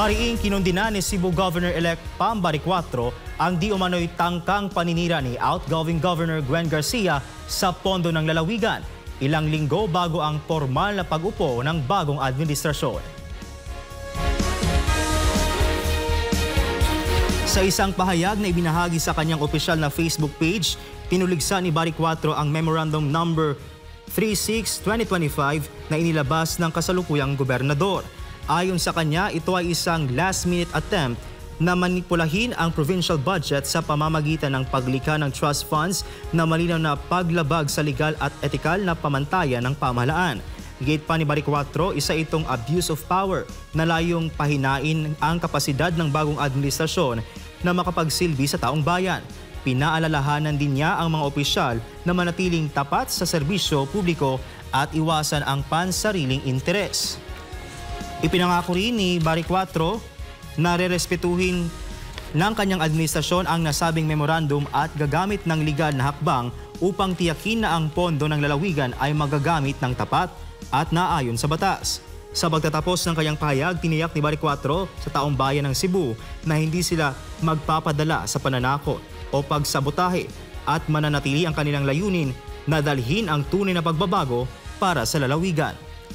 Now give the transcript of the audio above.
Mariing kinundina ni Cebu Governor-elect Pam Bariccuatro ang di umano'y tangkang paninira ni outgoing Governor Gwen Garcia sa pondo ng lalawigan, ilang linggo bago ang formal na pag-upo ng bagong administrasyon. Sa isang pahayag na ibinahagi sa kanyang opisyal na Facebook page, pinuligsa ni Bariccuatro ang Memorandum Number 36/2025 na inilabas ng kasalukuyang gobernador. Ayon sa kanya, ito ay isang last-minute attempt na manipulahin ang provincial budget sa pamamagitan ng paglikha ng trust funds na malinaw na paglabag sa legal at etikal na pamantayan ng pamahalaan. Gate pa ni Bariccuatro, isa itong abuse of power na layong pahinain ang kapasidad ng bagong administrasyon na makapagsilbi sa taong bayan. Pinaalalahanan din niya ang mga opisyal na manatiling tapat sa serbisyo publiko at iwasan ang pansariling interes. Ipinangako rin ni Bariccuatro na rerespetuhin ng kanyang administrasyon ang nasabing memorandum at gagamit ng legal na hakbang upang tiyakin na ang pondo ng lalawigan ay magagamit ng tapat at naayon sa batas. Sa pagtatapos ng kanyang pahayag, tiniyak ni Bariccuatro sa taong bayan ng Cebu na hindi sila magpapadala sa pananakot o pagsabotahe at mananatili ang kanilang layunin na dalhin ang tunay na pagbabago para sa lalawigan.